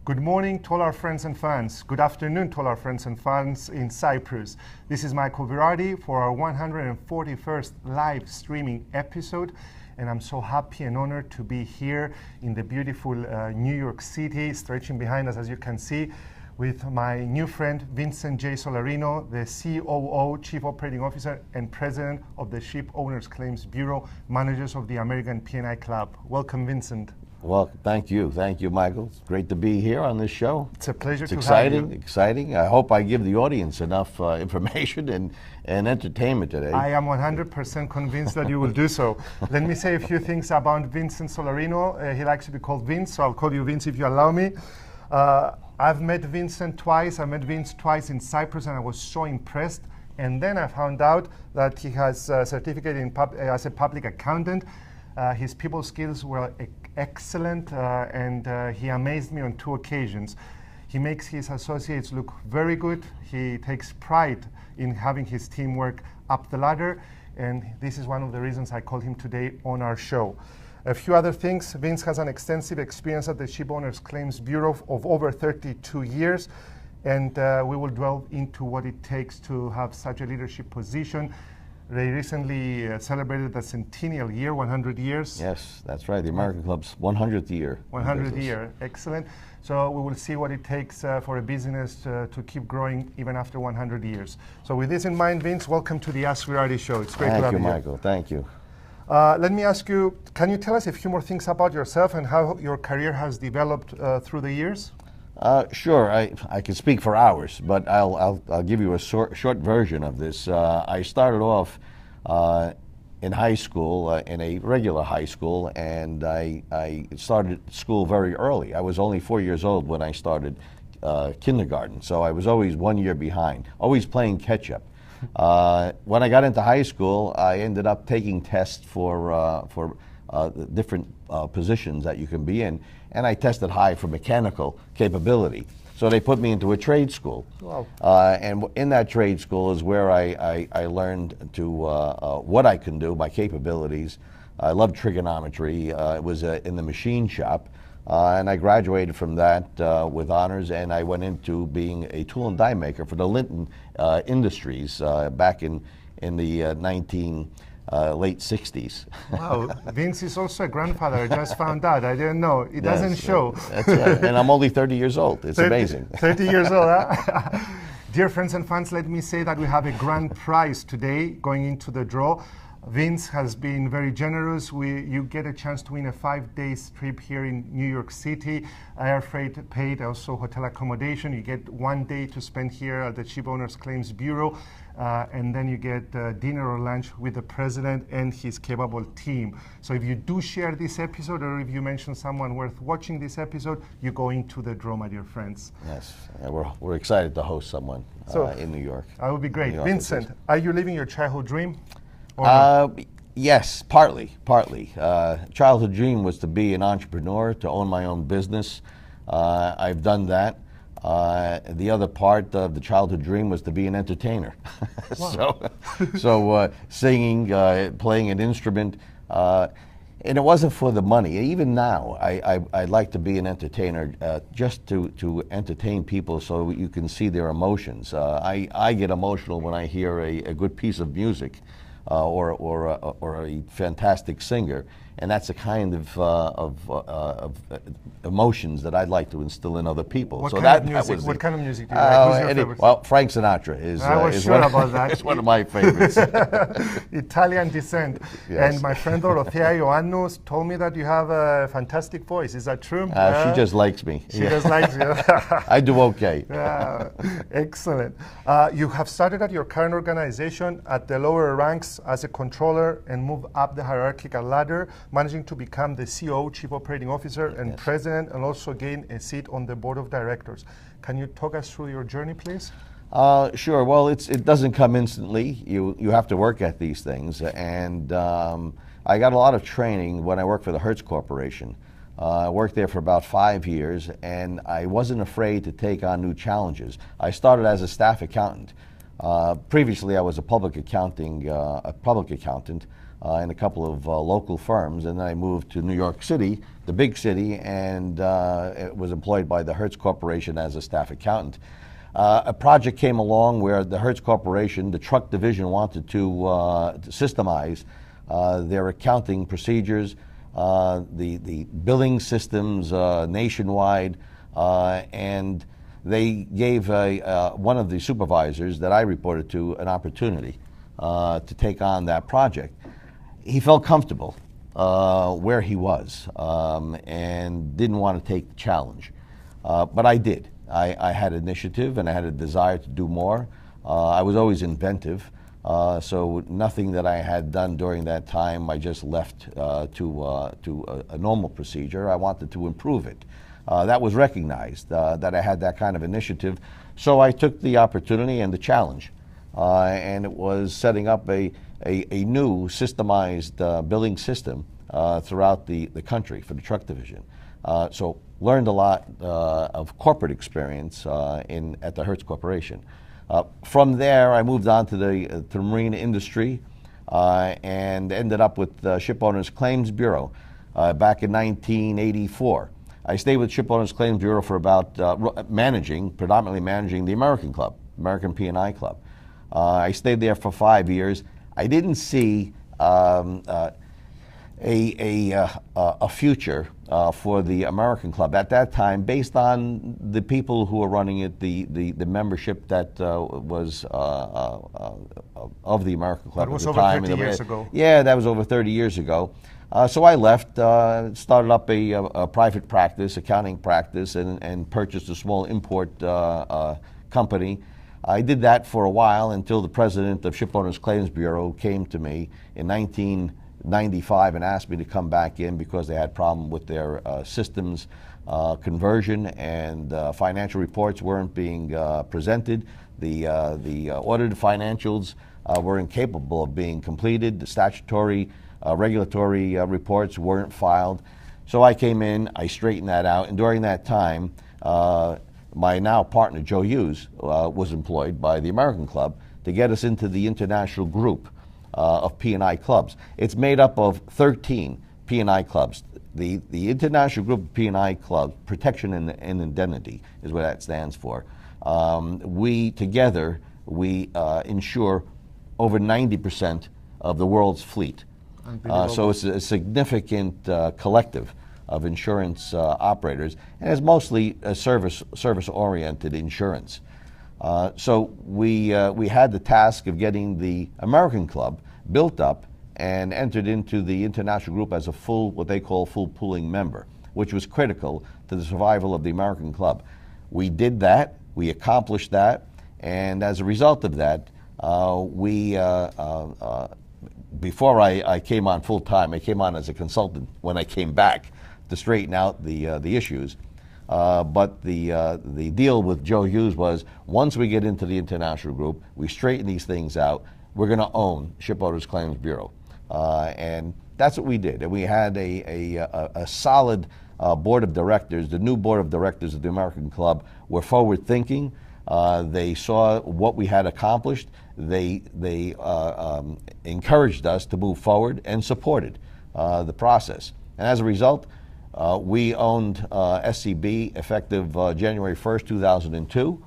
Good morning to all our friends and fans. Good afternoon to all our friends and fans in Cyprus. This is Michael Virardi for our 141st live streaming episode. And I'm so happy and honored to be here in the beautiful New York City, stretching behind us, as you can see, with my new friend, Vincent J. Solarino, the COO, Chief Operating Officer, and President of the Shipowners Claims Bureau, managers of the American P&I Club. Welcome, Vincent. Well, thank you, Michael. It's great to be here on this show. It's a pleasure to have you. It's exciting. I hope I give the audience enough information and entertainment today. I am 100% convinced that you will do so. Let me say a few things about Vincent Solarino. He likes to be called Vince, so I'll call you Vince if you allow me. I've met Vincent twice. I met Vince twice in Cyprus, and I was so impressed. And then I found out that he has a certificate as a public accountant. His people skills were excellent, and he amazed me on 2 occasions. He makes his associates look very good. He takes pride in having his team work up the ladder, and this is one of the reasons I called him today on our show. A few other things. Vince has an extensive experience at the Shipowners Claims Bureau of over 32 years, and we will delve into what it takes to have such a leadership position. They recently celebrated the centennial year, 100 years. Yes, that's right. The American Club's 100th year. 100th year, excellent. So we will see what it takes for a business to keep growing even after 100 years. So with this in mind, Vince, welcome to the Ask Virardi show. It's great to have you. Thank you, Michael. Thank you. Let me ask you, can you tell us a few more things about yourself and how your career has developed through the years? Sure, I could speak for hours, but I'll give you a short version of this. I started off in high school, in a regular high school, and I started school very early. I was only 4 years old when I started kindergarten, so I was always 1 year behind, always playing catch up. When I got into high school, I ended up taking tests for different positions that you can be in, and I tested high for mechanical capability. So they put me into a trade school. Wow. And in that trade school is where I learned to what I can do, my capabilities. I loved trigonometry. It was in the machine shop. And I graduated from that with honors, and I went into being a tool and die maker for the Linton Industries back in the late 60s. Wow, Vince is also a grandfather. I just found out. I didn't know. It doesn't show. That's right. And I'm only 30 years old. It's amazing. 30 years old, huh? Dear friends and fans, let me say that we have a grand prize today going into the draw. Vince has been very generous. You get a chance to win a 5-day trip here in New York City. Air freight paid, also hotel accommodation. You get 1 day to spend here at the Shipowners Claims Bureau. And then you get dinner or lunch with the president and his capable team. So if you do share this episode, or if you mention someone worth watching this episode, you go into the draw, my dear friends. Yes, we're excited to host someone in New York. That would be great. Vincent, are you living your childhood dream? Yes, partly. Childhood dream was to be an entrepreneur, to own my own business. I've done that. The other part of the childhood dream was to be an entertainer. Wow. so singing, playing an instrument, and it wasn't for the money. Even now, I'd like to be an entertainer, just to entertain people so you can see their emotions. I get emotional when I hear a good piece of music. Or a fantastic singer, and that's the kind of emotions that I'd like to instill in other people. What so kind of music? What kind of music do you like? Who's your favorite? Well, Frank Sinatra is. I was sure about that. It's one of my favorites. Italian descent. Yes. And my friend Dorothea Ioannou told me that you have a fantastic voice. Is that true? She just likes me. She just likes you. I do okay. Excellent. You have started at your current organization at the lower ranks as a controller and move up the hierarchical ladder, managing to become the CEO, Chief Operating Officer, and President, and also gain a seat on the Board of Directors. Can you talk us through your journey, please? Sure. Well, it doesn't come instantly. You have to work at these things, and I got a lot of training when I worked for the Hertz Corporation. I worked there for about 5 years, and I wasn't afraid to take on new challenges. I started as a staff accountant. Previously, I was a public accountant. in a couple of local firms, and then I moved to New York City, the big city, and was employed by the Hertz Corporation as a staff accountant. A project came along where the Hertz Corporation, the truck division, wanted to systemize their accounting procedures, the billing systems nationwide, and they gave one of the supervisors that I reported to an opportunity to take on that project. He felt comfortable where he was and didn't want to take the challenge, but I did. I had initiative and I had a desire to do more. I was always inventive, so nothing that I had done during that time I just left to a normal procedure. I wanted to improve it. That was recognized, that I had that kind of initiative, so I took the opportunity and the challenge, and it was setting up a new systemized billing system throughout the country for the truck division. So learned a lot of corporate experience at the Hertz Corporation. From there, I moved on to the marine industry and ended up with Shipowners Claims Bureau back in 1984. I stayed with Shipowners Claims Bureau for about predominantly managing the American Club, American P&I Club. I stayed there for 5 years. I didn't see a future for the American Club at that time, based on the people who were running it, the membership that was of the American Club at the time. That was over 30 years ago. Yeah, that was over 30 years ago. So I left, started up a private practice, accounting practice, and purchased a small import company. I did that for a while until the president of Shipowners Claims Bureau came to me in 1995 and asked me to come back in because they had problem with their systems conversion, and financial reports weren't being presented. The audited financials were incapable of being completed. The statutory regulatory reports weren't filed. So I came in, I straightened that out, and during that time, my now partner, Joe Hughes, was employed by the American Club to get us into the international group of P&I clubs. It's made up of 13 P&I clubs. The International Group of P&I Clubs, Protection and Indemnity is what that stands for. We together, insure over 90% of the world's fleet. So it's a significant collective of insurance operators, and it's mostly a service-oriented insurance. So we had the task of getting the American Club built up and entered into the international group as a what they call full pooling member, which was critical to the survival of the American Club. We did that, we accomplished that, and as a result of that, before I came on full time, I came on as a consultant when I came back to straighten out the issues. But the deal with Joe Hughes was, once we get into the international group, we straighten these things out, we're going to own Shipowners Claims Bureau. And that's what we did. And we had a solid board of directors. The new board of directors of the American Club were forward thinking. They saw what we had accomplished. They encouraged us to move forward and supported the process. And as a result, we owned SCB effective January 1st, 2002.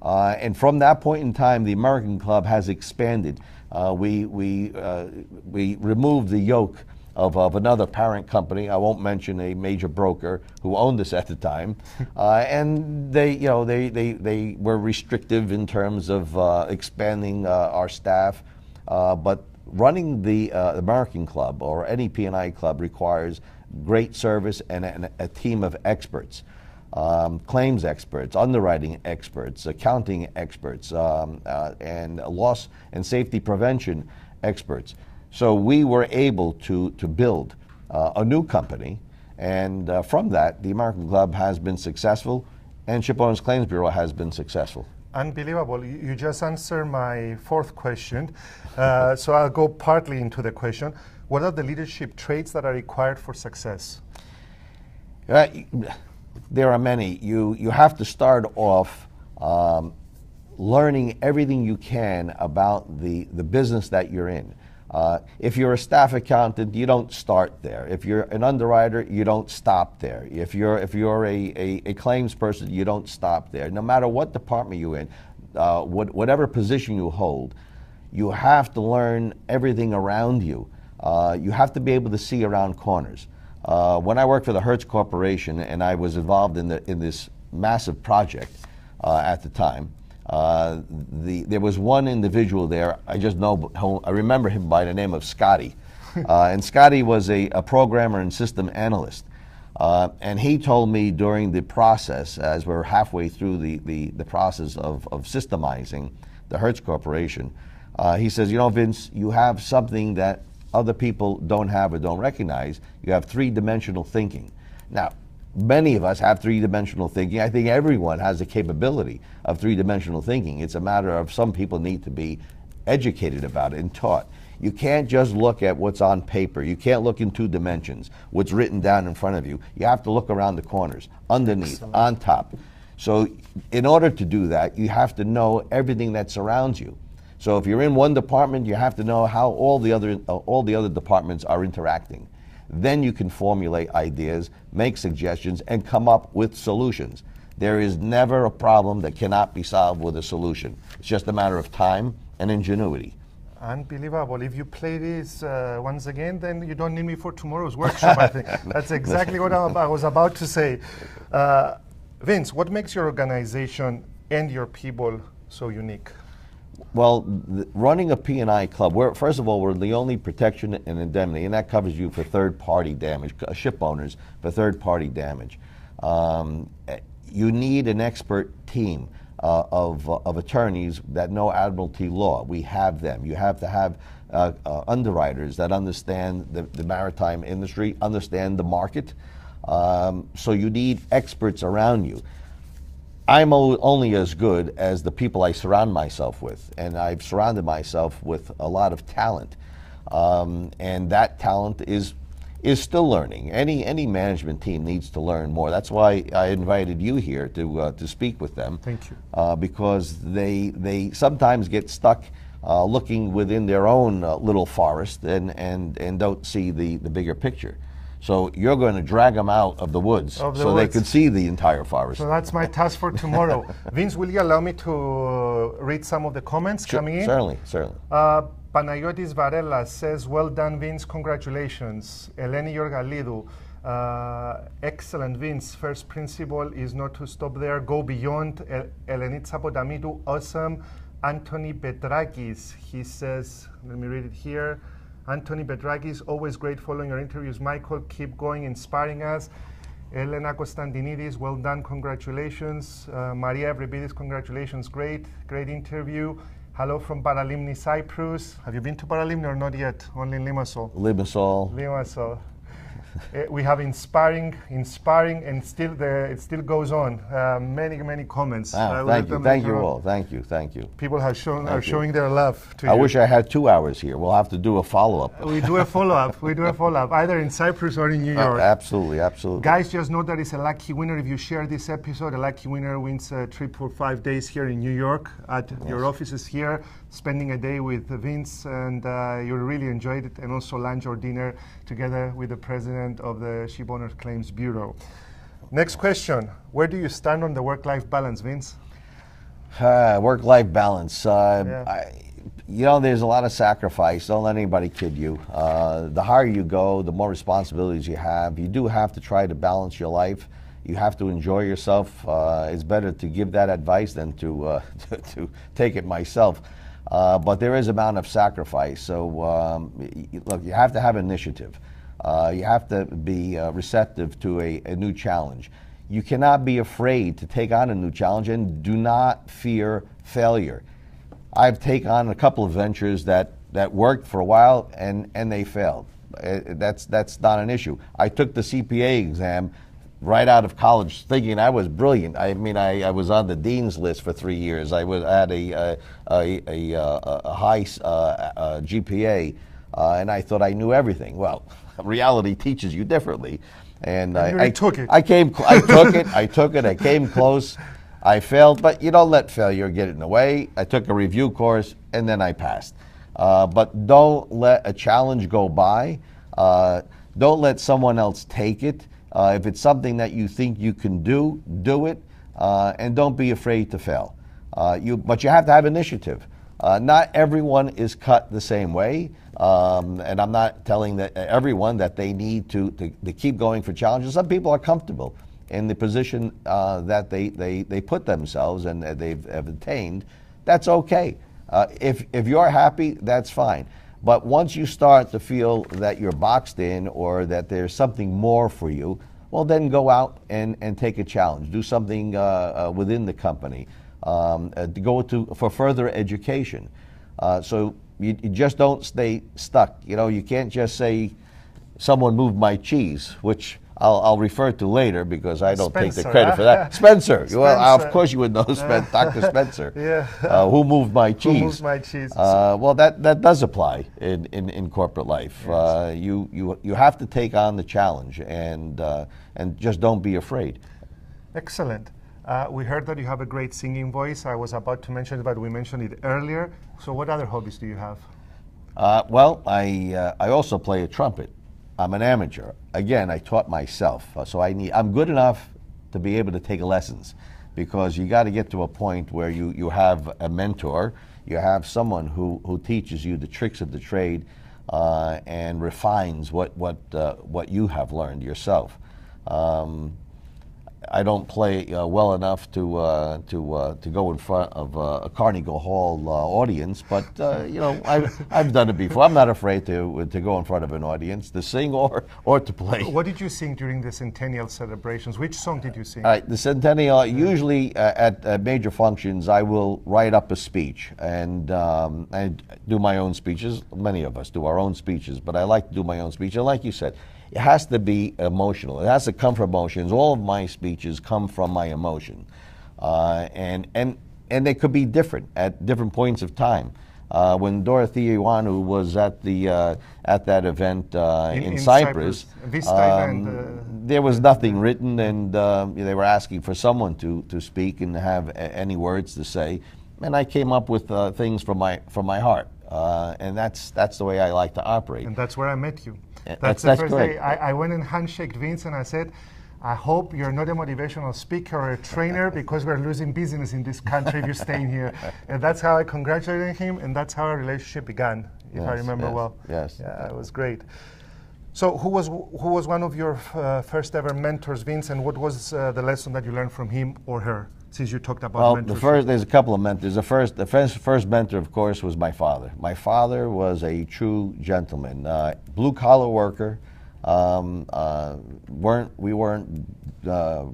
And from that point in time, the American Club has expanded. We removed the yoke of another parent company. I won't mention a major broker who owned us at the time, and they were restrictive in terms of expanding our staff. But running the American Club or any P&I club requires great service and a team of experts. Claims experts, underwriting experts, accounting experts, and loss and safety prevention experts. So we were able to build a new company, and from that, the American Club has been successful, and Shipowners Claims Bureau has been successful. Unbelievable. You just answered my fourth question. So I'll go partly into the question. What are the leadership traits that are required for success? There are many. You have to start off learning everything you can about the business that you're in. If you're a staff accountant, you don't start there. If you're an underwriter, you don't stop there. If you're a claims person, you don't stop there. No matter what department you're in, whatever position you hold, you have to learn everything around you. You have to be able to see around corners. When I worked for the Hertz Corporation and I was involved in this massive project at the time, there was one individual there. I remember him by the name of Scotty, and Scotty was a programmer and system analyst. And he told me during the process, as we're halfway through the process of systemizing the Hertz Corporation, he says, you know, Vince, you have something that other people don't have or don't recognize. You have three-dimensional thinking. Now, many of us have three-dimensional thinking. I think everyone has the capability of three-dimensional thinking. It's a matter of some people need to be educated about it and taught. You can't just look at what's on paper. You can't look in two dimensions, what's written down in front of you. You have to look around the corners, underneath, excellent, on top. So in order to do that, you have to know everything that surrounds you. So if you're in one department, you have to know how all the other departments are interacting. Then you can formulate ideas, make suggestions, and come up with solutions. There is never a problem that cannot be solved with a solution. It's just a matter of time and ingenuity. Unbelievable. If you play this once again, then you don't need me for tomorrow's workshop, I think. That's exactly what I was about to say. Vince, what makes your organization and your people so unique? Well, running a P&I club, first of all, we're the only protection and indemnity, and that covers you for third-party damage, ship owners for third-party damage. You need an expert team of attorneys that know admiralty law. We have them. You have to have underwriters that understand the maritime industry, understand the market. So you need experts around you. I'm only as good as the people I surround myself with, and I've surrounded myself with a lot of talent, and that talent is still learning. Any management team needs to learn more. That's why I invited you here to speak with them. Thank you. Because they sometimes get stuck looking within their own little forest and don't see the bigger picture. So you're going to drag them out of the woods they can see the entire forest. So that's my task for tomorrow. Vince, will you allow me to read some of the comments coming in? Certainly. Panayotis Varela says, well done, Vince, congratulations. Eleni Yorgalidou, excellent, Vince. First principle is not to stop there, go beyond. Elenitsa Podamitou, awesome. Anthony Petrakis, he says, let me read it here. Anthony Petrakis, always great following your interviews. Michael, keep going, inspiring us. Elena Konstantinidis, well done, congratulations. Maria Evrebidis, congratulations, great interview. Hello from Paralimni, Cyprus. Have you been to Paralimni or not yet? Only in Limassol. Limassol. We have inspiring, and it still goes on. Many comments. Thank you all. Thank you. People are showing their love to you. I wish I had 2 hours here. We'll have to do a follow-up. We do a follow-up, either in Cyprus or in New York. Absolutely. Guys, just know that it's a lucky winner. If you share this episode, a lucky winner wins a trip for 5 days here in New York at your offices here, spending a day with Vince, and you'll really enjoy it, and also lunch or dinner together with the president of the Shipowners Claims Bureau. Next question. Where do you stand on the work-life balance, Vince? Work-life balance. There's a lot of sacrifice. Don't let anybody kid you. The higher you go, the more responsibilities you have. You do have to try to balance your life. You have to enjoy yourself. It's better to give that advice than to take it myself. But there is an amount of sacrifice. So look, you have to have initiative. You have to be receptive to a new challenge. You cannot be afraid to take on a new challenge, and do not fear failure. I've taken on a couple of ventures that worked for a while and they failed. That's not an issue. I took the CPA exam right out of college thinking I was brilliant. I mean, I was on the dean's list for 3 years. I had a high GPA, and I thought I knew everything. Well, reality teaches you differently. And I took it. I took it. I came close. I failed, but you don't let failure get in the way. I took a review course, and then I passed. but don't let a challenge go by. Don't let someone else take it. If it's something that you think you can do, do it, and don't be afraid to fail. But you have to have initiative. Not everyone is cut the same way, and I'm not telling everyone that they need to keep going for challenges. Some people are comfortable in the position that they put themselves and they've attained. That's okay. If you're happy, that's fine. But once you start to feel that you're boxed in or that there's something more for you, well, then go out and take a challenge. Do something within the company. To for further education. So you just don't stay stuck. You know, you can't just say, someone moved my cheese, which I'll refer to later because I don't take the credit for that. Spencer. Well, of course you would know Dr. Spencer. Yeah. Who moved my cheese? Who moved my cheese? Well, that does apply in corporate life. Yes. You have to take on the challenge and just don't be afraid. Excellent. We heard that you have a great singing voice. I was about to mention it, but we mentioned it earlier. So what other hobbies do you have? Well, I also play a trumpet. I'm an amateur. Again, I taught myself. So I'm good enough to be able to take lessons because you got to get to a point where you have a mentor, you have someone who teaches you the tricks of the trade and refines what you have learned yourself. I don't play well enough to go in front of a Carnegie Hall audience, but you know, I've done it before. I'm not afraid to go in front of an audience to sing or to play. What did you sing during the centennial celebrations? Which song did you sing? The centennial. Usually at major functions, I will write up a speech and do my own speeches. Many of us do our own speeches, but I like to do my own speech. And like you said, it has to be emotional. It has to come from emotions. All of my speeches come from my emotion, and they could be different at different points of time. When Dorothea Ioannou was at that event in Cyprus, there was nothing written, and they were asking for someone to speak and have any words to say, and I came up with things from my heart, and that's the way I like to operate. And that's where I met you. That's the first correct. day. I went and handshaked Vince and I said, I hope you're not a motivational speaker or a trainer because we're losing business in this country if you're staying here. And that's how I congratulated him, and that's how our relationship began, if I remember well. Yes. Yeah, it was great. So who was one of your first ever mentors, Vince, and what was the lesson that you learned from him or her? Since you talked about mentorship. There's a couple of mentors. The first mentor, of course, was my father. My father was a true gentleman, blue collar worker. We weren't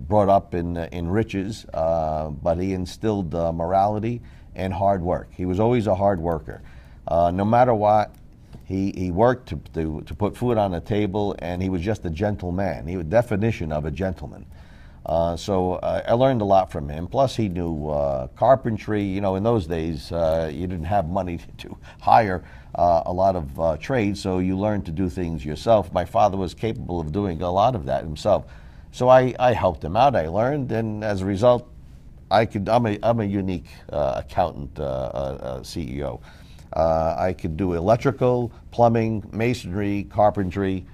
brought up in riches, but he instilled morality and hard work. He was always a hard worker. No matter what, he worked to put food on the table, and he was just a gentleman. He was the definition of a gentleman. So I learned a lot from him. Plus, he knew carpentry. You know, in those days, you didn't have money to hire a lot of trades, so you learned to do things yourself. My father was capable of doing a lot of that himself. So I helped him out. I learned, and as a result, I'm a unique accountant CEO. I could do electrical, plumbing, masonry, carpentry.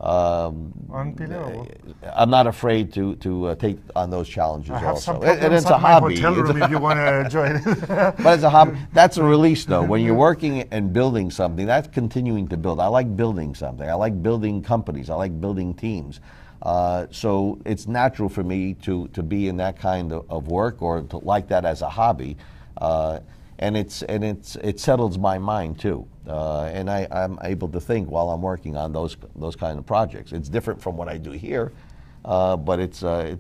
Unbelievable. I'm not afraid to take on those challenges also. And it's a hobby. Hotel room if you want to join. But it's a hobby. That's a release, though. When you're working and building something, that's continuing to build. I like building something. I like building companies. I like building teams. So it's natural for me to be in that kind of work or to like that as a hobby. And it settles my mind too, and I'm able to think while I'm working on those kind of projects. It's different from what I do here, but it's a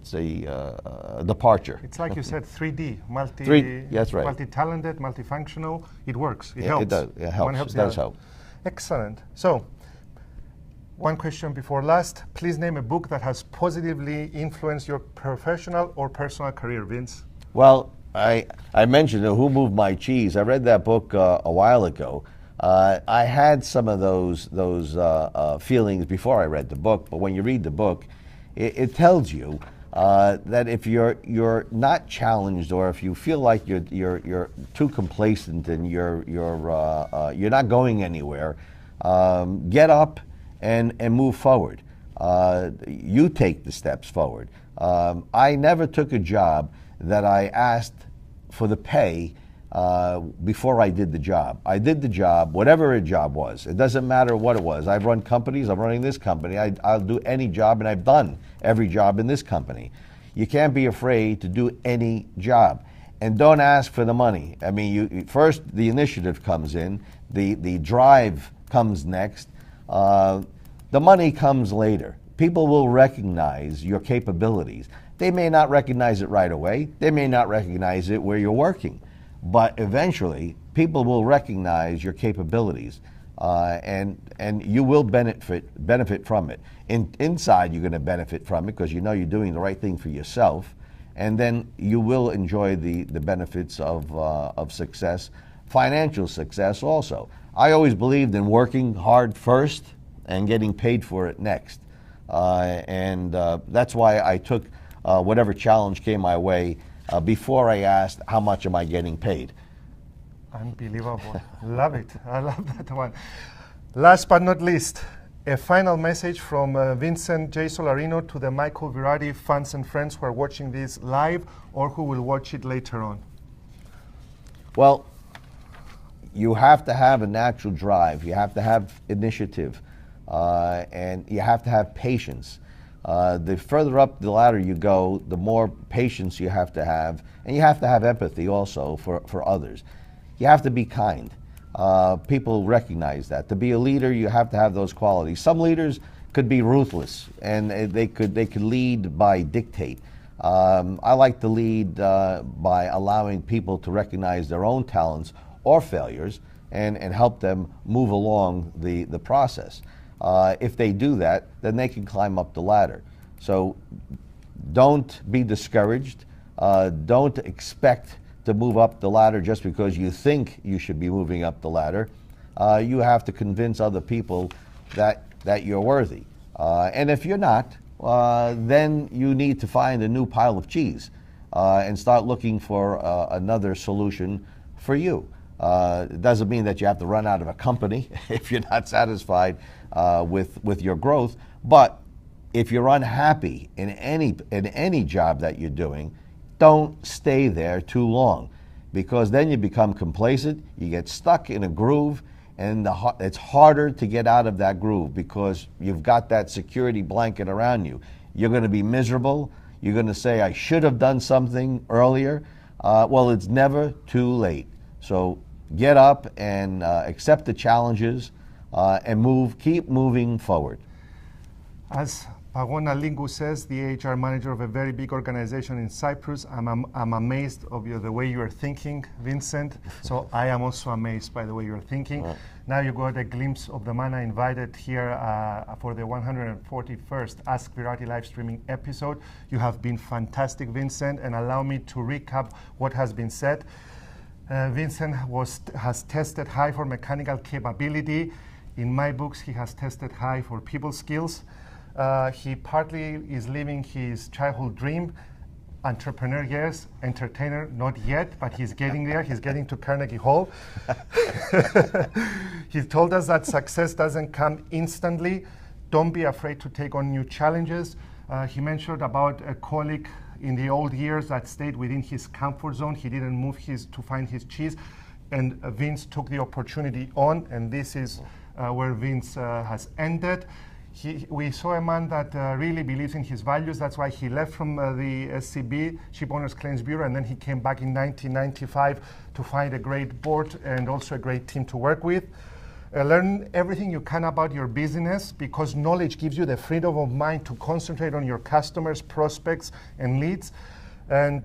departure. It's like you said, 3D, that's right. Multi-talented, multifunctional. It works. It helps. It does. It helps. It does help. Excellent. So, one question before last. Please name a book that has positively influenced your professional or personal career, Vince. Well, I mentioned Who Moved My Cheese. I read that book a while ago. I had some of those feelings before I read the book, but when you read the book, it tells you that if you're not challenged, or if you feel like you're too complacent and you're not going anywhere, get up and move forward. You take the steps forward. I never took a job that I asked for the pay before I did the job. I did the job, whatever a job was. It doesn't matter what it was. I've run companies. I'm running this company. I'll do any job, and I've done every job in this company. You can't be afraid to do any job. And don't ask for the money. I mean, first the initiative comes in, the drive comes next, the money comes later. People will recognize your capabilities. They may not recognize it right away. They may not recognize it where you're working. But eventually, people will recognize your capabilities, and you will benefit from it. Inside, you're going to benefit from it because you know you're doing the right thing for yourself, and then you will enjoy the benefits of success, financial success also. I always believed in working hard first and getting paid for it next, and that's why I took whatever challenge came my way before I asked, how much am I getting paid? Unbelievable. Love it. I love that one. Last but not least, a final message from Vincent J. Solarino to the Michael Virardi fans and friends who are watching this live or who will watch it later on. Well, you have to have a natural drive. You have to have initiative. And you have to have patience. The further up the ladder you go, the more patience you have to have, and you have to have empathy also for others. You have to be kind. People recognize that. To be a leader, you have to have those qualities. Some leaders could be ruthless, and they could lead by dictate. I like to lead by allowing people to recognize their own talents or failures and help them move along the process. If they do that, then they can climb up the ladder. So don't be discouraged. Don't expect to move up the ladder just because you think you should be moving up the ladder. You have to convince other people that you're worthy. And if you're not, then you need to find a new pile of cheese and start looking for another solution for you. It doesn't mean that you have to run out of a company if you're not satisfied with your growth. But if you're unhappy in any job that you're doing, don't stay there too long, because then you become complacent, you get stuck in a groove, and it's harder to get out of that groove because you've got that security blanket around you. You're going to be miserable. You're going to say, I should have done something earlier. Well, it's never too late. So get up and accept the challenges and keep moving forward. As Pagona Lingu says, the HR manager of a very big organization in Cyprus, I'm amazed of the way you are thinking, Vincent. So I am also amazed by the way you're thinking. Right. Now you got a glimpse of the man I invited here for the 141st Ask Virardi live streaming episode. You have been fantastic, Vincent, and allow me to recap what has been said. Vincent has tested high for mechanical capability. In my books, he has tested high for people skills. He partly is living his childhood dream. Entrepreneur, yes. Entertainer, not yet, but he's getting there. He's getting to Carnegie Hall. He told us that success doesn't come instantly. Don't be afraid to take on new challenges. He mentioned about a colleague in the old years that stayed within his comfort zone. He didn't move to find his cheese. And Vince took the opportunity on, and this is where Vince has ended. We saw a man that really believes in his values. That's why he left from the SCB, Shipowners Claims Bureau, and then he came back in 1995 to find a great board and also a great team to work with. Learn everything you can about your business, because knowledge gives you the freedom of mind to concentrate on your customers, prospects, and leads. And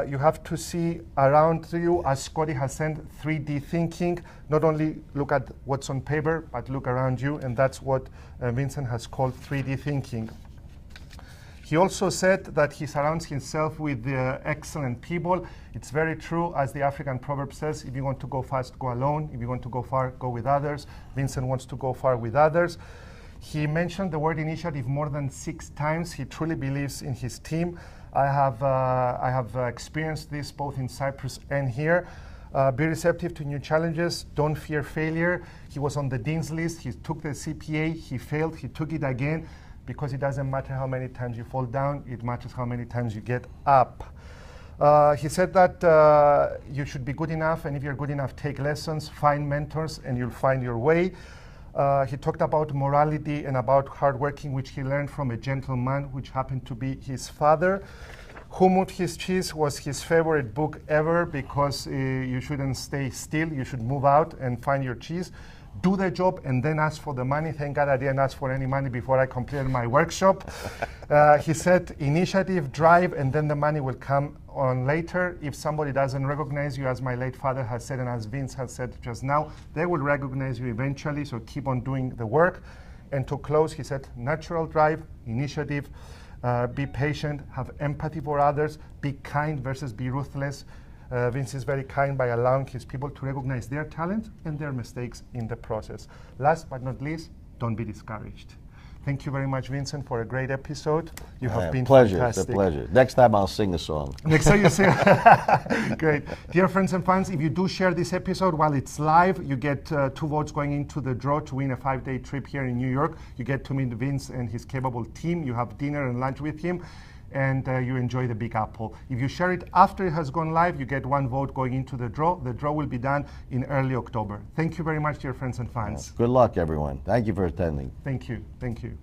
you have to see around you, as Scotty has said, 3D thinking. Not only look at what's on paper, but look around you, and that's what Vincent has called 3D thinking. He also said that he surrounds himself with excellent people. It's very true, as the African proverb says, if you want to go fast, go alone. If you want to go far, go with others. Vincent wants to go far with others. He mentioned the word initiative more than 6 times. He truly believes in his team. I have experienced this both in Cyprus and here. Be receptive to new challenges. Don't fear failure. He was on the dean's list. He took the CPA. He failed. He took it again, because it doesn't matter how many times you fall down. It matters how many times you get up. He said that you should be good enough, and if you're good enough, take lessons, find mentors, and you'll find your way. He talked about morality and about hard working, which he learned from a gentleman, which happened to be his father. Who Moved His Cheese was his favorite book ever, because you shouldn't stay still. You should move out and find your cheese. Do the job and then ask for the money. Thank God I didn't ask for any money before I completed my workshop. He said, initiative, drive, and then the money will come on later. If somebody doesn't recognize you, as my late father has said and as Vince has said just now, they will recognize you eventually, so keep on doing the work. And to close, he said, natural drive, initiative, be patient, have empathy for others, be kind versus be ruthless. Vince is very kind by allowing his people to recognize their talents and their mistakes in the process. Last but not least, don't be discouraged. Thank you very much, Vincent, for a great episode. You have been fantastic. It's a pleasure. Next time I'll sing a song. Next time you sing. Great. Dear friends and fans, if you do share this episode while it's live, you get 2 votes going into the draw to win a 5-day trip here in New York. You get to meet Vince and his capable team. You have dinner and lunch with him, and you enjoy the Big Apple. If you share it after it has gone live, you get 1 vote going into the draw. The draw will be done in early October. Thank you very much, dear friends and fans. Good luck, everyone. Thank you for attending. Thank you. Thank you.